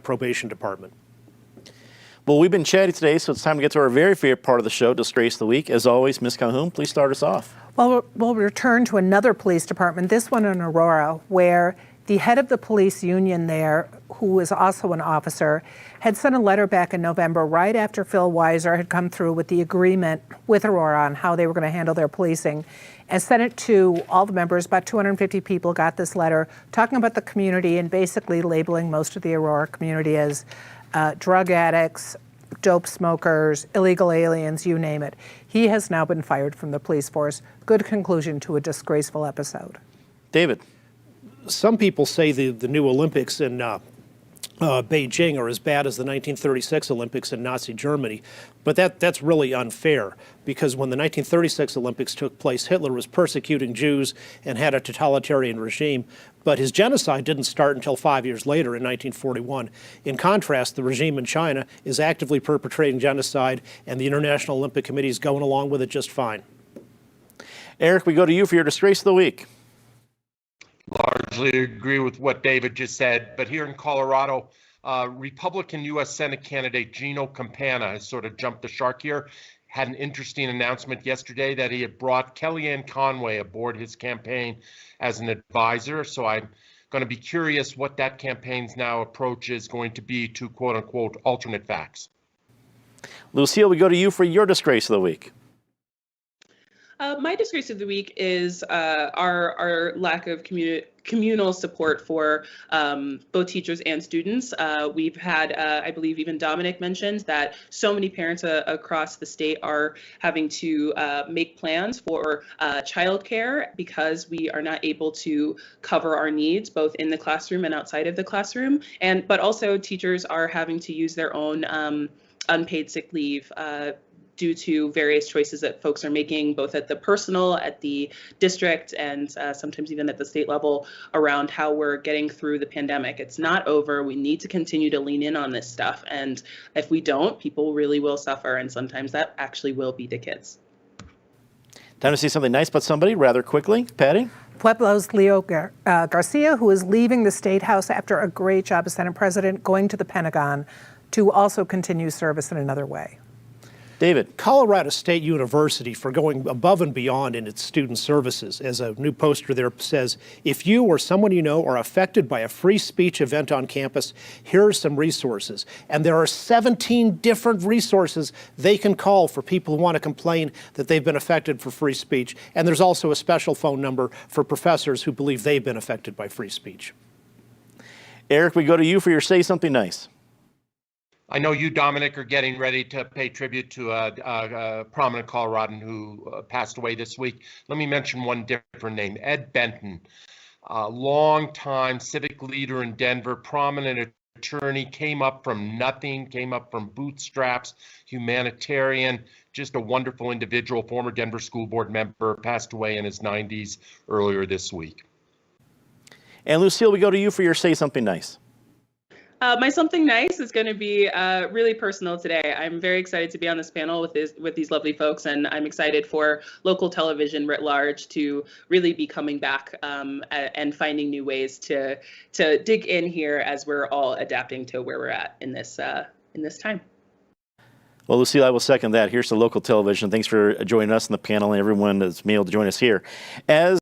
probation department. Well, we've been chatting today, so it's time to get to our very favorite part of the show, Disgrace of the Week. As always, Ms. Calhoun, please start us off. Well, we'll return to another police department, this one in Aurora, where the head of the police union there, who is also an officer, had sent a letter back in November right after Phil Weiser had come through with the agreement with Aurora on how they were going to handle their policing, and sent it to all the members. About 250 people got this letter talking about the community and basically labeling most of the Aurora community as drug addicts, dope smokers, illegal aliens, you name it. He has now been fired from the police force. Good conclusion to a disgraceful episode. David. Some people say the new Olympics in Beijing are as bad as the 1936 Olympics in Nazi Germany, but that's really unfair, because when the 1936 Olympics took place, Hitler was persecuting Jews and had a totalitarian regime, but his genocide didn't start until 5 years later in 1941. In contrast, the regime in China is actively perpetrating genocide, and the International Olympic Committee is going along with it just fine. Eric, we go to you for your Disgrace of the Week. Largely agree with what David just said, but here in Colorado, Republican U.S. Senate candidate Gino Campana has sort of jumped the shark here. Had an interesting announcement yesterday that he had brought Kellyanne Conway aboard his campaign as an advisor. So I'm going to be curious what that campaign's now approach is going to be to quote unquote alternate facts. Lucille, we go to you for your Disgrace of the Week. My Disgrace of the Week is our lack of communal support for both teachers and students. We've had, I believe even Dominic mentioned, that so many parents across the state are having to make plans for childcare because we are not able to cover our needs both in the classroom and outside of the classroom. But also teachers are having to use their own unpaid sick leave due to various choices that folks are making, both at the personal, at the district, and sometimes even at the state level around how we're getting through the pandemic. It's not over. We need to continue to lean in on this stuff. And if we don't, people really will suffer. And sometimes that actually will be the kids. Time to say something nice about somebody rather quickly. Patty? Pueblo's Leo Garcia, who is leaving the State House after a great job as Senate President, going to the Pentagon to also continue service in another way. David. Colorado State University for going above and beyond in its student services. As a new poster there says, if you or someone you know are affected by a free speech event on campus, here are some resources. And there are 17 different resources they can call for people who want to complain that they've been affected for free speech. And there's also a special phone number for professors who believe they've been affected by free speech. Eric, we go to you for your Say Something Nice. I know you, Dominic, are getting ready to pay tribute to a prominent Coloradan who passed away this week. Let me mention one different name, Ed Benton, a longtime civic leader in Denver, prominent attorney, came up from nothing, came up from bootstraps, humanitarian, just a wonderful individual, former Denver school board member, passed away in his 90s earlier this week. And Lucille, we go to you for your Say Something Nice. My something nice is going to be really personal today. I'm very excited to be on this panel with these lovely folks, and I'm excited for local television writ large to really be coming back and finding new ways to dig in here as we're all adapting to where we're at in this time. Well, Lucille, I will second that. Here's the local television. Thanks for joining us on the panel and everyone that's been able to join us here. As